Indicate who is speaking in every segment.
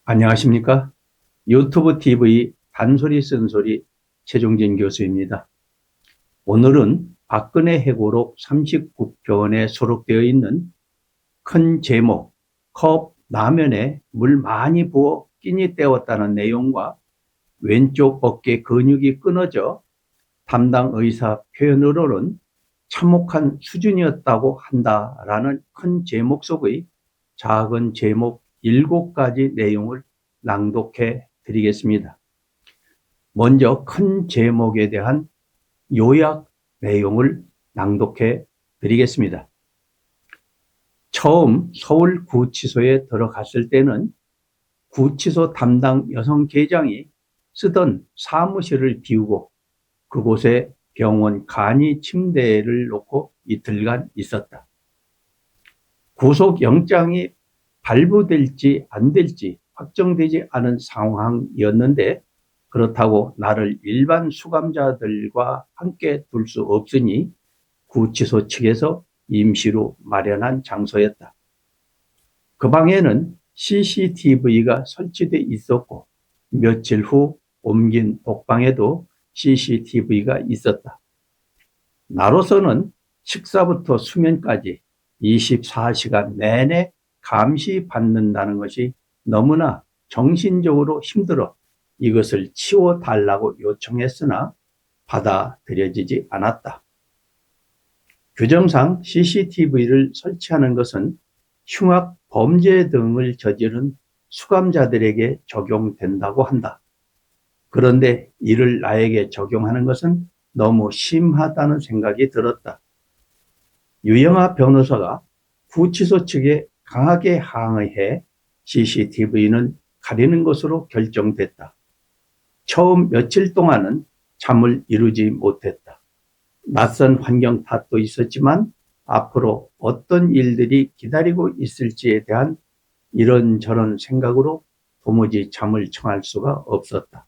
Speaker 1: 안녕하십니까? 유튜브 TV 단소리 쓴소리 최종진 교수입니다. 오늘은 박근혜 회고록 39편에 수록되어 있는 큰 제목 컵 라면에 물 많이 부어 끼니 때웠다는 내용과 왼쪽 어깨 근육이 끊어져 담당 의사 표현으로는 참혹한 수준이었다고 한다라는 큰 제목 속의 작은 제목 7가지 내용을 낭독해 드리겠습니다. 먼저 큰 제목에 대한 요약 내용을 낭독해 드리겠습니다. 처음 서울구치소에 들어갔을 때는 구치소 담당 여성계장이 쓰던 사무실을 비우고 그곳에 병원 간이 침대를 놓고 이틀간 있었다. 구속영장이 발부될지 안 될지 확정되지 않은 상황이었는데 그렇다고 나를 일반 수감자들과 함께 둘 수 없으니 구치소 측에서 임시로 마련한 장소였다. 그 방에는 CCTV가 설치돼 있었고 며칠 후 옮긴 독방에도 CCTV가 있었다. 나로서는 식사부터 수면까지 24시간 내내 감시받는다는 것이 너무나 정신적으로 힘들어 이것을 치워달라고 요청했으나 받아들여지지 않았다. 규정상 CCTV를 설치하는 것은 흉악 범죄 등을 저지른 수감자들에게 적용된다고 한다. 그런데 이를 나에게 적용하는 것은 너무 심하다는 생각이 들었다. 유영아 변호사가 구치소 측에 강하게 항의해 CCTV는 가리는 것으로 결정됐다. 처음 며칠 동안은 잠을 이루지 못했다. 낯선 환경 탓도 있었지만 앞으로 어떤 일들이 기다리고 있을지에 대한 이런저런 생각으로 도무지 잠을 청할 수가 없었다.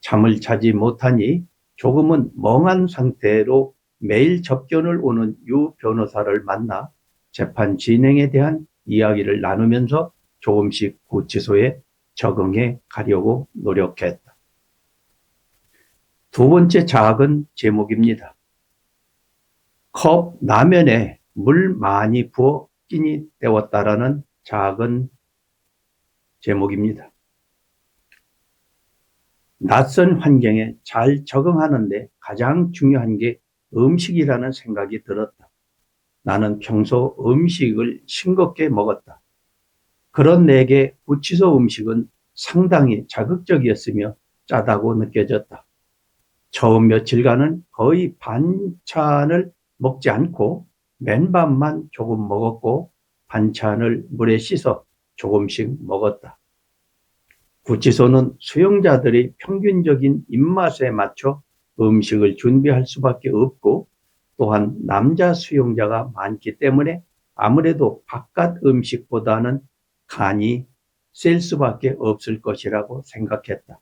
Speaker 1: 잠을 자지 못하니 조금은 멍한 상태로 매일 접견을 오는 유 변호사를 만나 재판 진행에 대한 이야기를 나누면서 조금씩 구치소에 적응해 가려고 노력했다. 두 번째 작은 제목입니다. 컵 라면에 물 많이 부어 끼니 때웠다라는 작은 제목입니다. 낯선 환경에 잘 적응하는데 가장 중요한 게 음식이라는 생각이 들었다. 나는 평소 음식을 싱겁게 먹었다. 그런 내게 구치소 음식은 상당히 자극적이었으며 짜다고 느껴졌다. 처음 며칠간은 거의 반찬을 먹지 않고 맨밥만 조금 먹었고 반찬을 물에 씻어 조금씩 먹었다. 구치소는 수용자들이 평균적인 입맛에 맞춰 음식을 준비할 수밖에 없고 또한 남자 수용자가 많기 때문에 아무래도 바깥 음식보다는 간이 셀 수밖에 없을 것이라고 생각했다.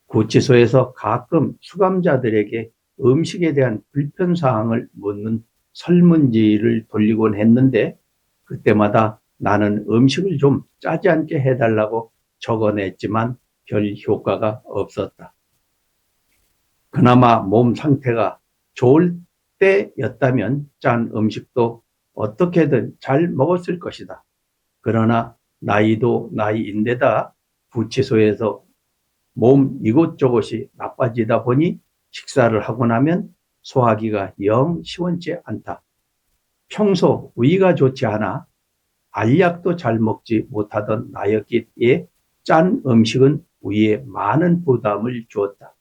Speaker 1: 구치소에서 가끔 수감자들에게 음식에 대한 불편사항을 묻는 설문지를 돌리곤 했는데 그때마다 나는 음식을 좀 짜지 않게 해달라고 적어냈지만 별 효과가 없었다. 그나마 몸 상태가 좋을 때였다면 짠 음식도 어떻게든 잘 먹었을 것이다. 그러나 나이도 나이인데다 구치소에서 몸 이곳저곳이 나빠지다 보니 식사를 하고 나면 소화기가 영 시원치 않다. 평소 위가 좋지 않아 알약도 잘 먹지 못하던 나였기에 짠 음식은 위에 많은 부담을 주었다.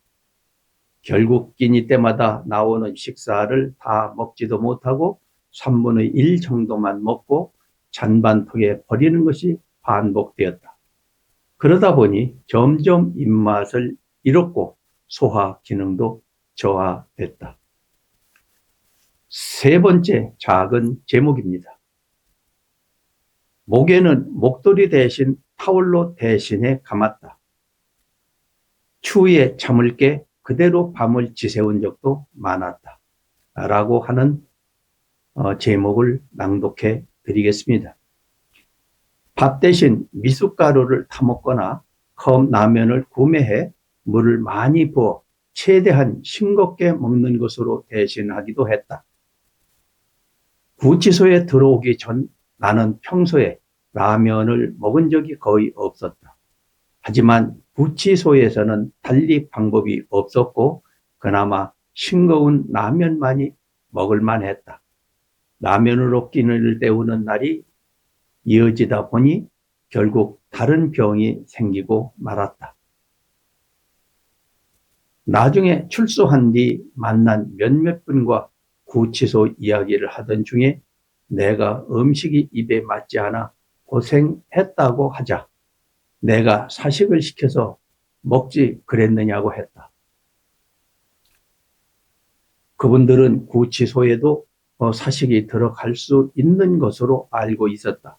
Speaker 1: 결국 끼니 때마다 나오는 식사를 다 먹지도 못하고 3분의 1 정도만 먹고 잔반통에 버리는 것이 반복되었다. 그러다 보니 점점 입맛을 잃었고 소화 기능도 저하됐다. 세 번째 작은 제목입니다. 목에는 목도리 대신 타올로 대신해 감았다. 추위에 잠을 깨 그대로 밤을 지새운 적도 많았다. 라고 하는 제목을 낭독해 드리겠습니다. 밥 대신 미숫가루를 타먹거나 컵라면을 구매해 물을 많이 부어 최대한 싱겁게 먹는 것으로 대신하기도 했다. 구치소에 들어오기 전 나는 평소에 라면을 먹은 적이 거의 없었다. 하지만 구치소에서는 달리 방법이 없었고 그나마 싱거운 라면만이 먹을만 했다. 라면으로 끼니를 때우는 날이 이어지다 보니 결국 다른 병이 생기고 말았다. 나중에 출소한 뒤 만난 몇몇 분과 구치소 이야기를 하던 중에 내가 음식이 입에 맞지 않아 고생했다고 하자 내가 사식을 시켜서 먹지 그랬느냐고 했다. 그분들은 구치소에도 사식이 들어갈 수 있는 것으로 알고 있었다.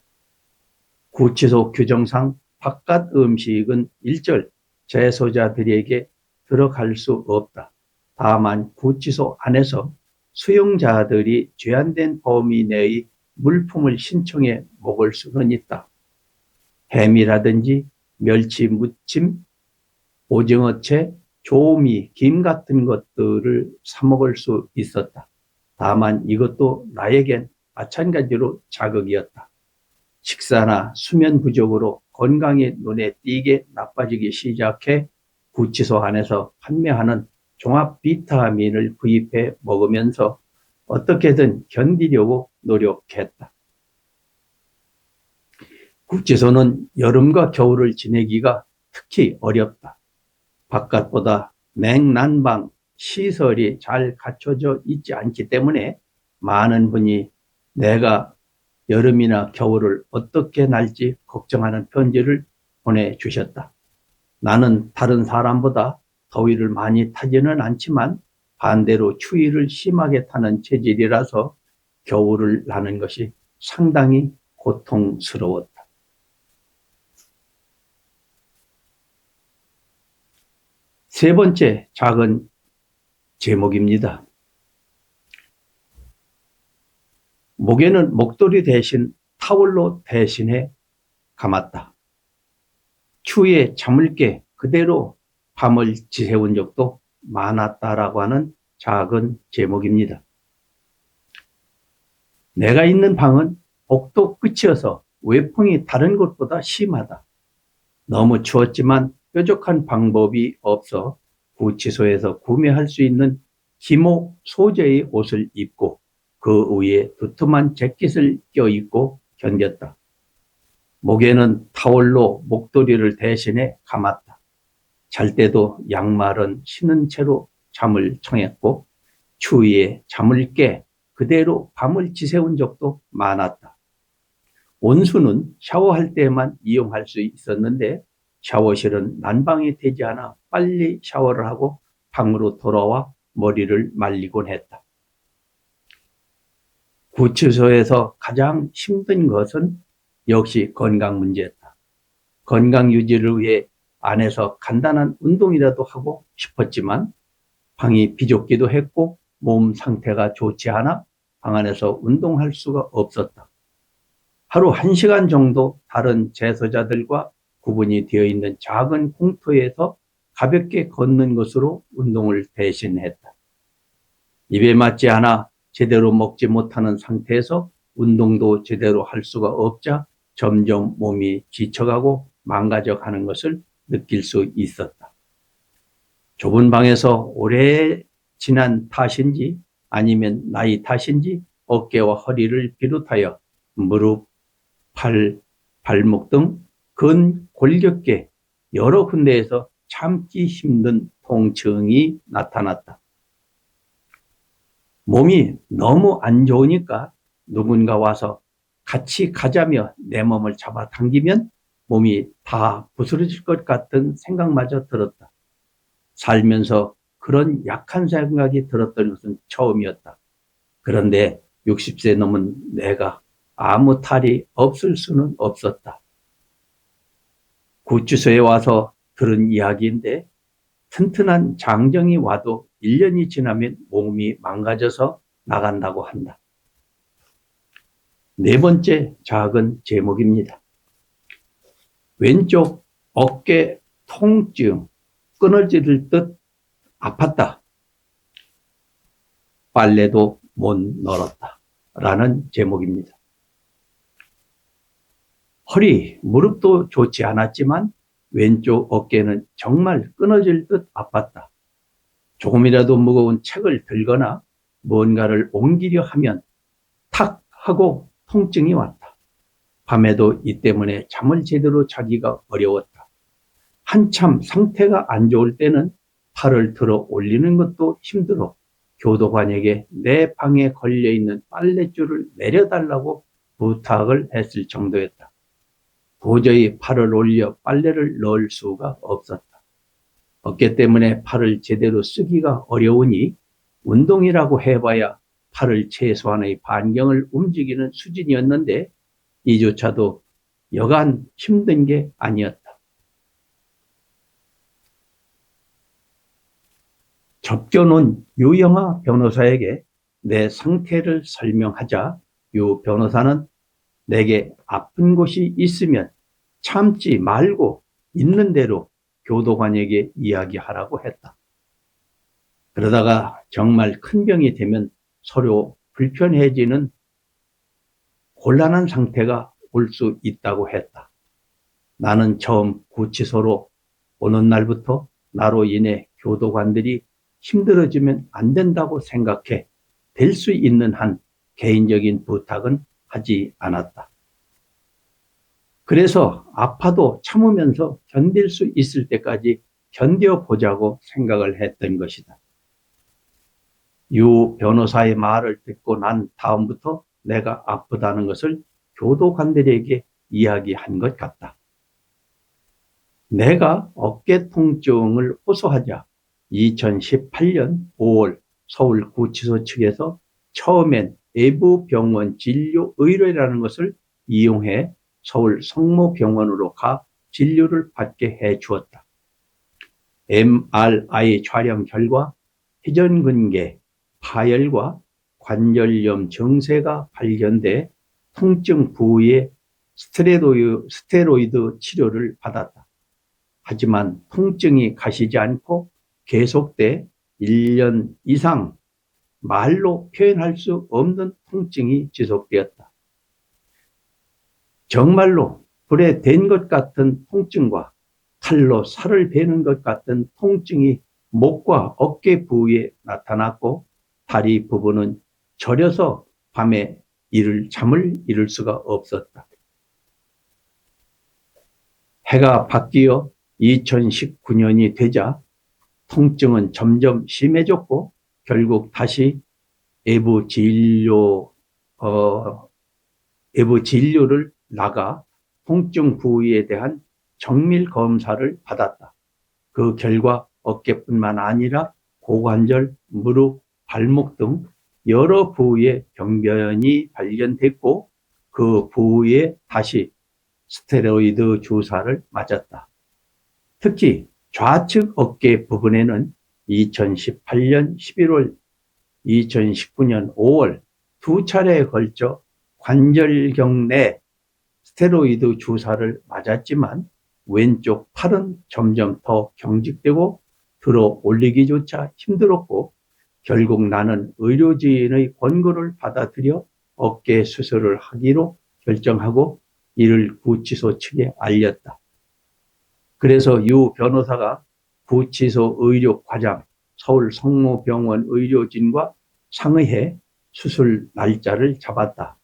Speaker 1: 구치소 규정상 바깥 음식은 일절 재소자들에게 들어갈 수 없다. 다만 구치소 안에서 수용자들이 제한된 범위 내의 물품을 신청해 먹을 수는 있다. 햄이라든지 멸치 무침, 오징어채, 조미, 김 같은 것들을 사 먹을 수 있었다. 다만 이것도 나에겐 마찬가지로 자극이었다. 식사나 수면 부족으로 건강이 눈에 띄게 나빠지기 시작해 구치소 안에서 판매하는 종합 비타민을 구입해 먹으면서 어떻게든 견디려고 노력했다. 구치소는 여름과 겨울을 지내기가 특히 어렵다. 바깥보다 냉난방 시설이 잘 갖춰져 있지 않기 때문에 많은 분이 내가 여름이나 겨울을 어떻게 날지 걱정하는 편지를 보내주셨다. 나는 다른 사람보다 더위를 많이 타지는 않지만 반대로 추위를 심하게 타는 체질이라서 겨울을 나는 것이 상당히 고통스러웠다. 세 번째 작은 제목입니다. 목에는 목도리 대신 타월로 대신해 감았다. 추위에 잠을 깨 그대로 밤을 지새운 적도 많았다라고 하는 작은 제목입니다. 내가 있는 방은 복도 끝이어서 외풍이 다른 곳보다 심하다. 너무 추웠지만 뾰족한 방법이 없어 구치소에서 구매할 수 있는 기모 소재의 옷을 입고 그 위에 두툼한 재킷을 껴입고 견뎠다. 목에는 타월로 목도리를 대신해 감았다. 잘 때도 양말은 신은 채로 잠을 청했고 추위에 잠을 깨 그대로 밤을 지새운 적도 많았다. 온수는 샤워할 때만 이용할 수 있었는데 샤워실은 난방이 되지 않아 빨리 샤워를 하고 방으로 돌아와 머리를 말리곤 했다. 구치소에서 가장 힘든 것은 역시 건강 문제였다. 건강 유지를 위해 안에서 간단한 운동이라도 하고 싶었지만 방이 비좁기도 했고 몸 상태가 좋지 않아 방 안에서 운동할 수가 없었다. 하루 1시간 정도 다른 재소자들과 구분이 되어 있는 작은 공터에서 가볍게 걷는 것으로 운동을 대신했다. 입에 맞지 않아 제대로 먹지 못하는 상태에서 운동도 제대로 할 수가 없자 점점 몸이 지쳐가고 망가져가는 것을 느낄 수 있었다. 좁은 방에서 오래 지난 탓인지 아니면 나이 탓인지 어깨와 허리를 비롯하여 무릎, 팔, 발목 등 근골격계 여러 군데에서 참기 힘든 통증이 나타났다. 몸이 너무 안 좋으니까 누군가 와서 같이 가자며 내 몸을 잡아당기면 몸이 다 부스러질 것 같은 생각마저 들었다. 살면서 그런 약한 생각이 들었던 것은 처음이었다. 그런데 60세 넘은 내가 아무 탈이 없을 수는 없었다. 구치소에 와서 들은 이야기인데 튼튼한 장정이 와도 1년이 지나면 몸이 망가져서 나간다고 한다. 네 번째 작은 제목입니다. 왼쪽 어깨 통증, 끊어질 듯 아팠다. 빨래도 못 널었다. 라는 제목입니다. 허리, 무릎도 좋지 않았지만 왼쪽 어깨는 정말 끊어질 듯 아팠다. 조금이라도 무거운 책을 들거나 뭔가를 옮기려 하면 탁 하고 통증이 왔다. 밤에도 이 때문에 잠을 제대로 자기가 어려웠다. 한참 상태가 안 좋을 때는 팔을 들어 올리는 것도 힘들어 교도관에게 내 방에 걸려있는 빨랫줄을 내려달라고 부탁을 했을 정도였다. 도저히 팔을 올려 빨래를 넣을 수가 없었다. 어깨 때문에 팔을 제대로 쓰기가 어려우니 운동이라고 해봐야 팔을 최소한의 반경을 움직이는 수준이었는데 이조차도 여간 힘든 게 아니었다. 접견온 유영아 변호사에게 내 상태를 설명하자 유 변호사는 내게 아픈 곳이 있으면 참지 말고 있는 대로 교도관에게 이야기하라고 했다. 그러다가 정말 큰 병이 되면 서로 불편해지는 곤란한 상태가 올 수 있다고 했다. 나는 처음 구치소로 오는 날부터 나로 인해 교도관들이 힘들어지면 안 된다고 생각해 될 수 있는 한 개인적인 부탁은 하지 않았다. 그래서 아파도 참으면서 견딜 수 있을 때까지 견뎌보자고 생각을 했던 것이다. 유 변호사의 말을 듣고 난 다음부터 내가 아프다는 것을 교도관들에게 이야기한 것 같다. 내가 어깨 통증을 호소하자 2018년 5월 서울구치소 측에서 처음엔 외부병원 진료 의뢰라는 것을 이용해 서울 성모병원으로 가 진료를 받게 해 주었다. MRI 촬영 결과 회전근개, 파열과 관절염 증세가 발견돼 통증 부위에 스테로이드 치료를 받았다. 하지만 통증이 가시지 않고 계속돼 1년 이상 말로 표현할 수 없는 통증이 지속되었다. 정말로 불에 댄 것 같은 통증과 칼로 살을 베는 것 같은 통증이 목과 어깨 부위에 나타났고 다리 부분은 저려서 밤에 잠을 이룰 수가 없었다. 해가 바뀌어 2019년이 되자 통증은 점점 심해졌고 결국 다시 외부 진료를 나가 통증 부위에 대한 정밀 검사를 받았다. 그 결과 어깨뿐만 아니라 고관절, 무릎, 발목 등 여러 부위에 병변이 발견됐고 그 부위에 다시 스테로이드 주사를 맞았다. 특히 좌측 어깨 부분에는 2018년 11월, 2019년 5월 두 차례에 걸쳐 관절경 내 스테로이드 주사를 맞았지만 왼쪽 팔은 점점 더 경직되고 들어 올리기조차 힘들었고 결국 나는 의료진의 권고를 받아들여 어깨 수술을 하기로 결정하고 이를 구치소 측에 알렸다. 그래서 유 변호사가 구치소 의료과장, 서울 성모병원 의료진과 상의해 수술 날짜를 잡았다.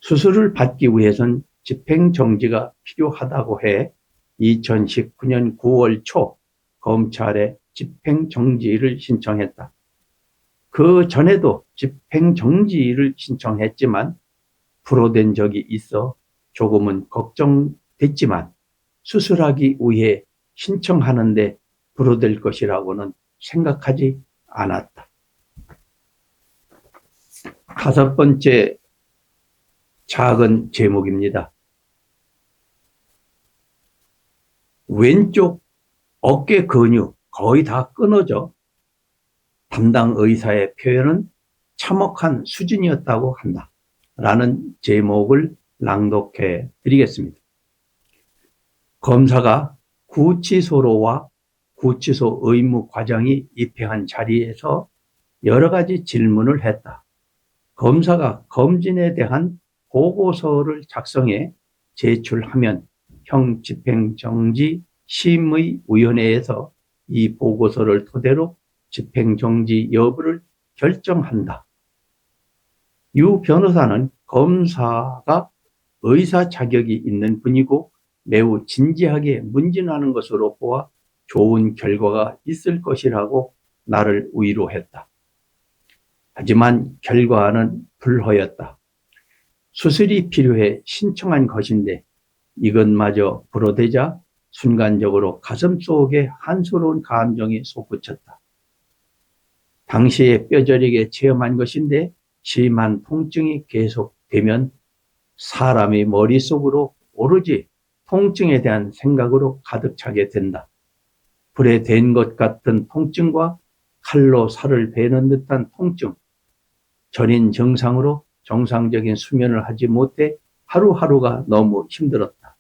Speaker 1: 수술을 받기 위해선 집행정지가 필요하다고 해 2019년 9월 초 검찰에 집행정지를 신청했다. 그 전에도 집행정지를 신청했지만 불호된 적이 있어 조금은 걱정됐지만 수술하기 위해 신청하는데 불호될 것이라고는 생각하지 않았다. 다섯 번째 작은 제목입니다. 왼쪽 어깨 근육 거의 다 끊어져 담당 의사의 표현은 참혹한 수준이었다고 한다. 라는 제목을 낭독해 드리겠습니다. 검사가 구치소로와 구치소 의무 과장이 입회한 자리에서 여러 가지 질문을 했다. 검사가 검진에 대한 보고서를 작성해 제출하면 형집행정지 심의위원회에서 이 보고서를 토대로 집행정지 여부를 결정한다. 유 변호사는 검사가 의사 자격이 있는 분이고 매우 진지하게 문진하는 것으로 보아 좋은 결과가 있을 것이라고 나를 위로했다. 하지만 결과는 불허였다. 수술이 필요해 신청한 것인데 이것마저 불허되자 순간적으로 가슴 속에 한스러운 감정이 솟구쳤다. 당시에 뼈저리게 체험한 것인데 심한 통증이 계속되면 사람의 머릿속으로 오로지 통증에 대한 생각으로 가득 차게 된다. 불에 댄 것 같은 통증과 칼로 살을 베는 듯한 통증, 전인 증상으로 정상적인 수면을 하지 못해 하루하루가 너무 힘들었다.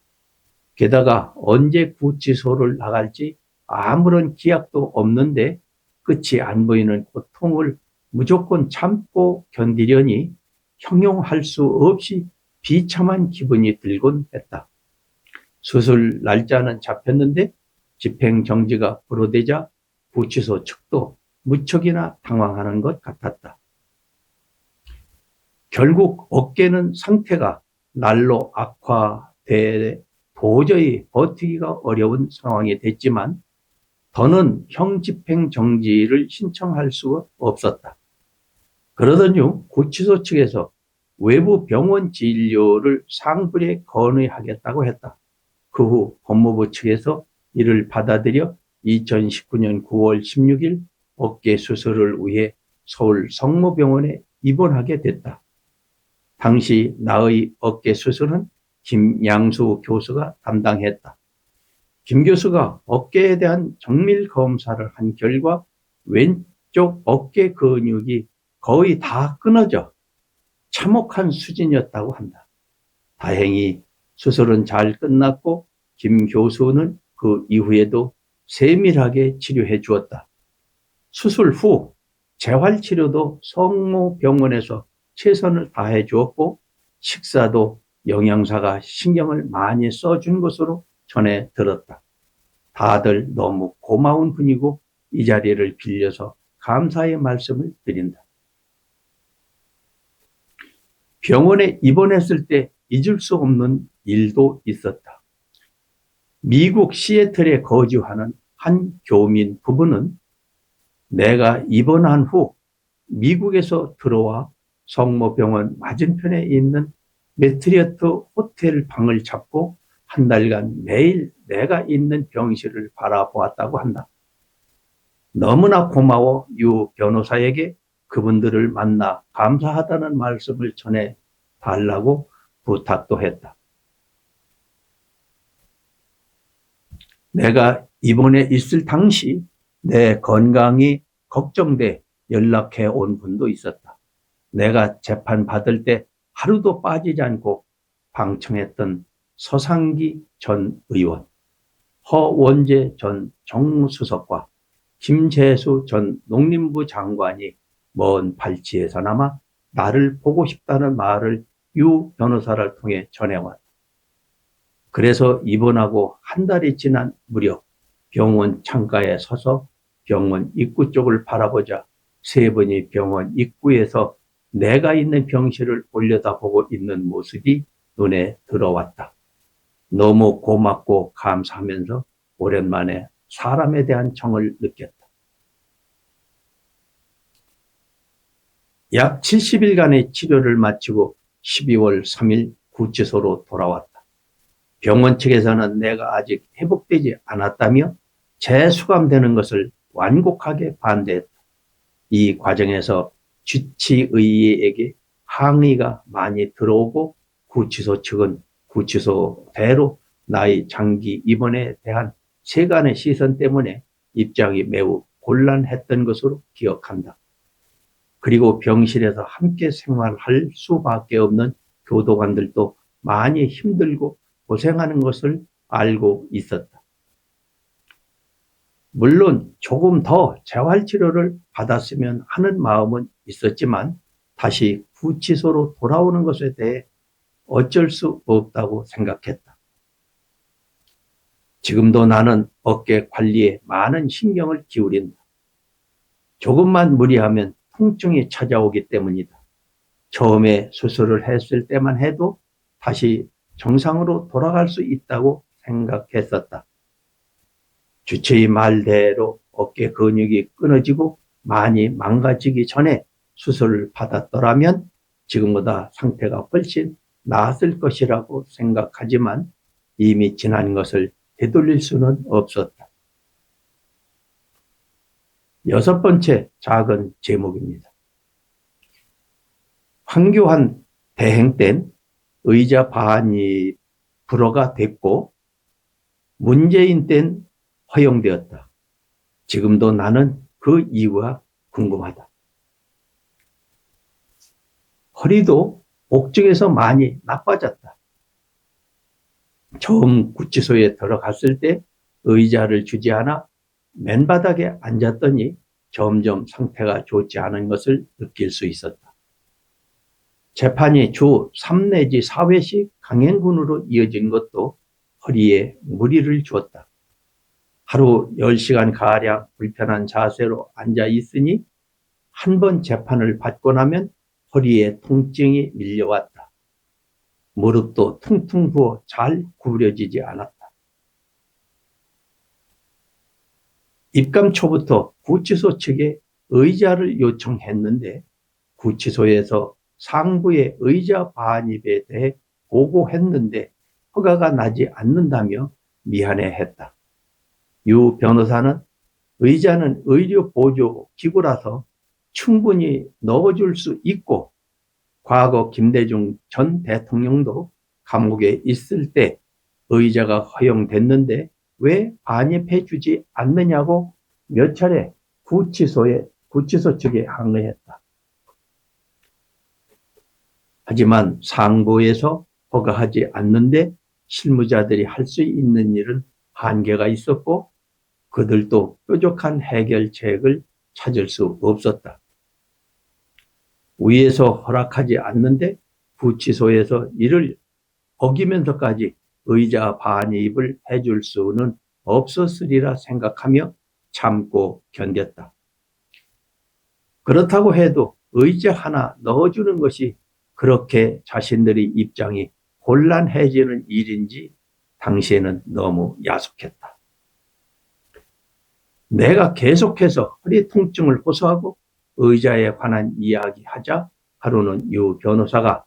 Speaker 1: 게다가 언제 구치소를 나갈지 아무런 기약도 없는데 끝이 안 보이는 고통을 무조건 참고 견디려니 형용할 수 없이 비참한 기분이 들곤 했다. 수술 날짜는 잡혔는데 집행정지가 불허되자 구치소 측도 무척이나 당황하는 것 같았다. 결국 어깨는 상태가 날로 악화돼 도저히 버티기가 어려운 상황이 됐지만 더는 형집행정지를 신청할 수가 없었다. 그러던 중 구치소 측에서 외부 병원 진료를 상불에 건의하겠다고 했다. 그 후 법무부 측에서 이를 받아들여 2019년 9월 16일 어깨 수술을 위해 서울 성모병원에 입원하게 됐다. 당시 나의 어깨 수술은 김양수 교수가 담당했다. 김 교수가 어깨에 대한 정밀 검사를 한 결과 왼쪽 어깨 근육이 거의 다 끊어져 참혹한 수준이었다고 한다. 다행히 수술은 잘 끝났고 김 교수는 그 이후에도 세밀하게 치료해 주었다. 수술 후 재활치료도 성모병원에서 최선을 다해 주었고 식사도 영양사가 신경을 많이 써준 것으로 전해 들었다. 다들 너무 고마운 분이고 이 자리를 빌려서 감사의 말씀을 드린다. 병원에 입원했을 때 잊을 수 없는 일도 있었다. 미국 시애틀에 거주하는 한 교민 부부는 내가 입원한 후 미국에서 들어와 성모병원 맞은편에 있는 메트리어트 호텔 방을 잡고 한 달간 매일 내가 있는 병실을 바라보았다고 한다. 너무나 고마워 유 변호사에게 그분들을 만나 감사하다는 말씀을 전해 달라고 부탁도 했다. 내가 입원해 있을 당시 내 건강이 걱정돼 연락해 온 분도 있었다. 내가 재판 받을 때 하루도 빠지지 않고 방청했던 서상기 전 의원, 허원재 전 정무수석과 김재수 전 농림부 장관이 먼 발치에서나마 나를 보고 싶다는 말을 유 변호사를 통해 전해왔다. 그래서 입원하고 한 달이 지난 무렵 병원 창가에 서서 병원 입구 쪽을 바라보자 세 분이 병원 입구에서 내가 있는 병실을 올려다보고 있는 모습이 눈에 들어왔다. 너무 고맙고 감사하면서 오랜만에 사람에 대한 정을 느꼈다. 약 70일간의 치료를 마치고 12월 3일 구치소로 돌아왔다. 병원 측에서는 내가 아직 회복되지 않았다며 재수감되는 것을 완곡하게 반대했다. 이 과정에서 주치의회에게 항의가 많이 들어오고 구치소 측은 구치소대로 나의 장기 입원에 대한 세간의 시선 때문에 입장이 매우 곤란했던 것으로 기억한다. 그리고 병실에서 함께 생활할 수밖에 없는 교도관들도 많이 힘들고 고생하는 것을 알고 있었다. 물론 조금 더 재활치료를 받았으면 하는 마음은 있었지만 다시 구치소로 돌아오는 것에 대해 어쩔 수 없다고 생각했다. 지금도 나는 어깨 관리에 많은 신경을 기울인다. 조금만 무리하면 통증이 찾아오기 때문이다. 처음에 수술을 했을 때만 해도 다시 정상으로 돌아갈 수 있다고 생각했었다. 주치의 말대로 어깨 근육이 끊어지고 많이 망가지기 전에 수술을 받았더라면 지금보다 상태가 훨씬 나았을 것이라고 생각하지만 이미 지난 것을 되돌릴 수는 없었다. 6번째 작은 제목입니다. 황교안 대행 땐 의자 반이 불허가 됐고 문재인 땐 허용되었다. 지금도 나는 그 이유가 궁금하다. 허리도 복중에서 많이 나빠졌다. 처음 구치소에 들어갔을 때 의자를 주지 않아 맨바닥에 앉았더니 점점 상태가 좋지 않은 것을 느낄 수 있었다. 재판이 주 3 내지 4회씩 강행군으로 이어진 것도 허리에 무리를 주었다. 하루 10시간가량 불편한 자세로 앉아 있으니 한 번 재판을 받고 나면 허리에 통증이 밀려왔다. 무릎도 퉁퉁 부어 잘 구부려지지 않았다. 입감 초부터 구치소 측에 의자를 요청했는데 구치소에서 상부의 의자 반입에 대해 보고했는데 허가가 나지 않는다며 미안해했다. 유 변호사는 의자는 의료 보조 기구라서 충분히 넣어줄 수 있고 과거 김대중 전 대통령도 감옥에 있을 때 의자가 허용됐는데 왜 반입해 주지 않느냐고 몇 차례 구치소 측에 항의했다. 하지만 상부에서 허가하지 않는데 실무자들이 할 수 있는 일은 한계가 있었고 그들도 뾰족한 해결책을 찾을 수 없었다. 위에서 허락하지 않는데 구치소에서 이를 어기면서까지 의자 반입을 해줄 수는 없었으리라 생각하며 참고 견뎠다. 그렇다고 해도 의자 하나 넣어주는 것이 그렇게 자신들의 입장이 곤란해지는 일인지 당시에는 너무 야속했다. 내가 계속해서 허리 통증을 호소하고 의자에 관한 이야기하자 하루는 유 변호사가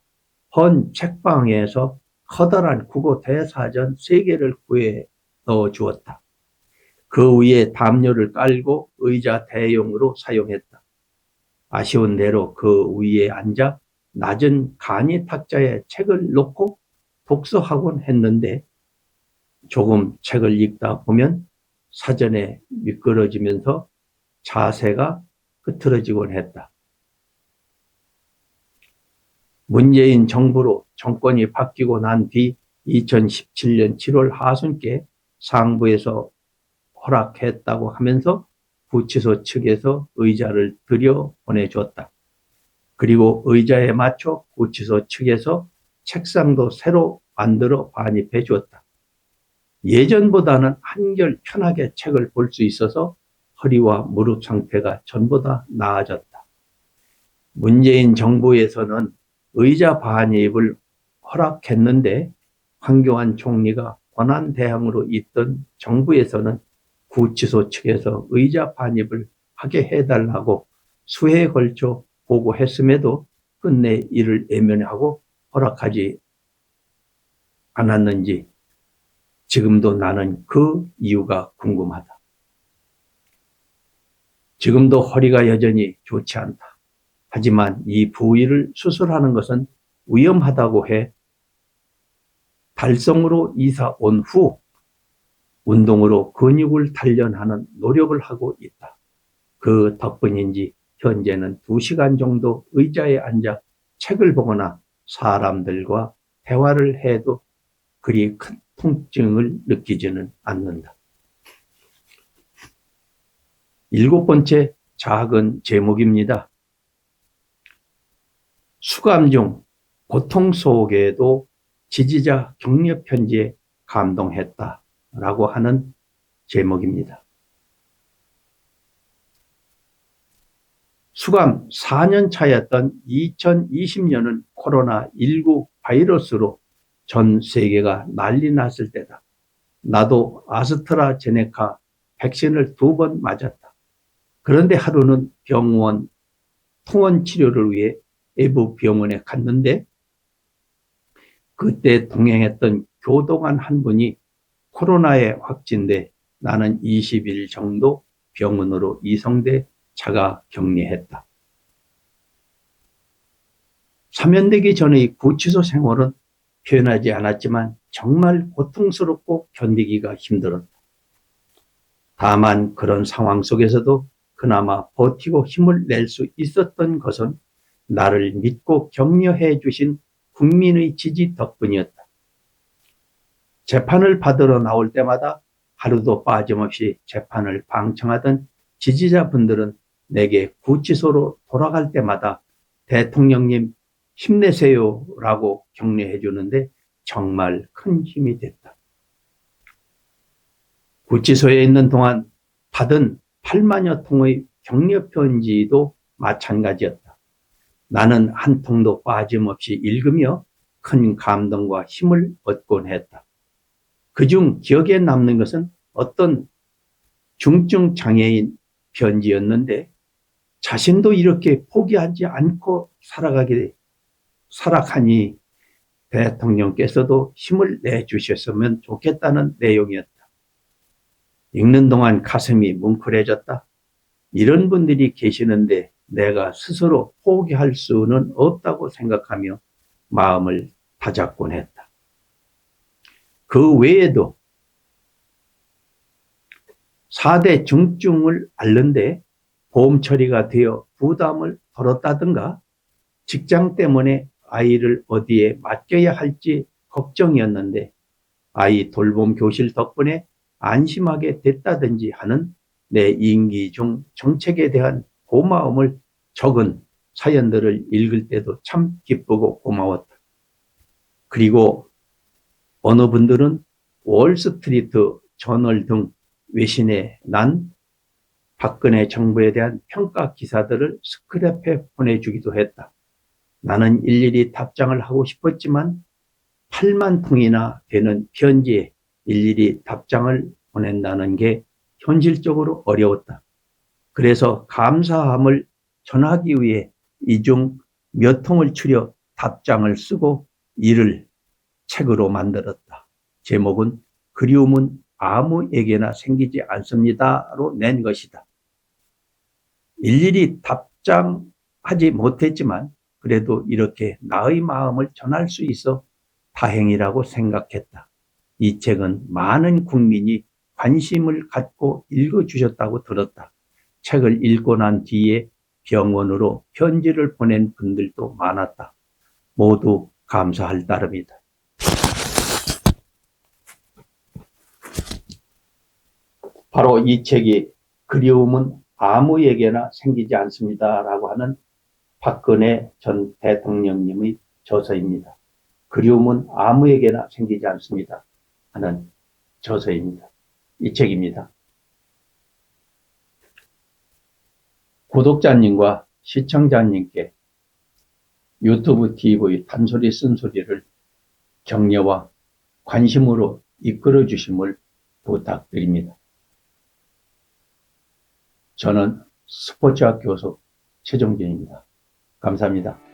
Speaker 1: 헌 책방에서 커다란 국어 대사전 3개를 구해 넣어 주었다. 그 위에 담요를 깔고 의자 대용으로 사용했다. 아쉬운 대로 그 위에 앉아 낮은 간이 탁자에 책을 놓고 독서하곤 했는데 조금 책을 읽다 보면 사전에 미끄러지면서 자세가 흐트러지곤 했다. 문재인 정부로 정권이 바뀌고 난 뒤 2017년 7월 하순께 상부에서 허락했다고 하면서 구치소 측에서 의자를 들여 보내줬다. 그리고 의자에 맞춰 구치소 측에서 책상도 새로 만들어 반입해 주었다. 예전보다는 한결 편하게 책을 볼 수 있어서 허리와 무릎 상태가 전보다 나아졌다. 문재인 정부에서는 의자 반입을 허락했는데 황교안 총리가 권한대항으로 있던 정부에서는 구치소 측에서 의자 반입을 하게 해달라고 수회에 걸쳐 보고했음에도 끝내 이를 외면하고 허락하지 않았는지 지금도 나는 그 이유가 궁금하다. 지금도 허리가 여전히 좋지 않다. 하지만 이 부위를 수술하는 것은 위험하다고 해 달성으로 이사 온 후 운동으로 근육을 단련하는 노력을 하고 있다. 그 덕분인지 현재는 2시간 정도 의자에 앉아 책을 보거나 사람들과 대화를 해도 그리 큰 통증을 느끼지는 않는다. 7번째 작은 제목입니다. 수감 중 고통 속에도 지지자 격려 편지에 감동했다라고 하는 제목입니다. 수감 4년 차였던 2020년은 코로나19 바이러스로 전 세계가 난리 났을 때다. 나도 아스트라제네카 백신을 2번 맞았다. 그런데 하루는 병원 통원 치료를 위해 외부 병원에 갔는데 그때 동행했던 교도관 한 분이 코로나에 확진돼 나는 20일 정도 병원으로 이송돼 자가 격리했다. 사면되기 전의 구치소 생활은 표현하지 않았지만 정말 고통스럽고 견디기가 힘들었다. 다만 그런 상황 속에서도 그나마 버티고 힘을 낼 수 있었던 것은 나를 믿고 격려해 주신 국민의 지지 덕분이었다. 재판을 받으러 나올 때마다 하루도 빠짐없이 재판을 방청하던 지지자분들은 내게 구치소로 돌아갈 때마다 대통령님 힘내세요 라고 격려해 주는데 정말 큰 힘이 됐다. 구치소에 있는 동안 받은 8만여 통의 격려 편지도 마찬가지였다. 나는 한 통도 빠짐없이 읽으며 큰 감동과 힘을 얻곤 했다. 그중 기억에 남는 것은 어떤 중증 장애인 편지였는데 자신도 이렇게 포기하지 않고 살아가니 대통령께서도 힘을 내주셨으면 좋겠다는 내용이었다. 읽는 동안 가슴이 뭉클해졌다. 이런 분들이 계시는데 내가 스스로 포기할 수는 없다고 생각하며 마음을 다잡곤 했다. 그 외에도 4대 중증을 앓는데 보험 처리가 되어 부담을 덜었다든가 직장 때문에 아이를 어디에 맡겨야 할지 걱정이었는데 아이 돌봄 교실 덕분에 안심하게 됐다든지 하는 내 임기 중 정책에 대한 고마움을 적은 사연들을 읽을 때도 참 기쁘고 고마웠다. 그리고 어느 분들은 월스트리트 저널 등 외신에 난 박근혜 정부에 대한 평가 기사들을 스크랩해 보내주기도 했다. 나는 일일이 답장을 하고 싶었지만 8만 통이나 되는 편지에 일일이 답장을 보낸다는 게 현실적으로 어려웠다. 그래서 감사함을 전하기 위해 이 중 몇 통을 추려 답장을 쓰고 이를 책으로 만들었다. 제목은 그리움은 아무에게나 생기지 않습니다로 낸 것이다. 일일이 답장하지 못했지만 그래도 이렇게 나의 마음을 전할 수 있어 다행이라고 생각했다. 이 책은 많은 국민이 관심을 갖고 읽어주셨다고 들었다. 책을 읽고 난 뒤에 병원으로 편지를 보낸 분들도 많았다. 모두 감사할 따름이다. 바로 이 책이 그리움은 아무에게나 생기지 않습니다 라고 하는 박근혜 전 대통령님의 저서입니다. 그리움은 아무에게나 생기지 않습니다 하는 저서입니다. 이 책입니다. 구독자님과 시청자님께 유튜브 TV 단소리 쓴소리를 격려와 관심으로 이끌어 주심을 부탁드립니다. 저는 스포츠학 교수 최종진입니다. 감사합니다.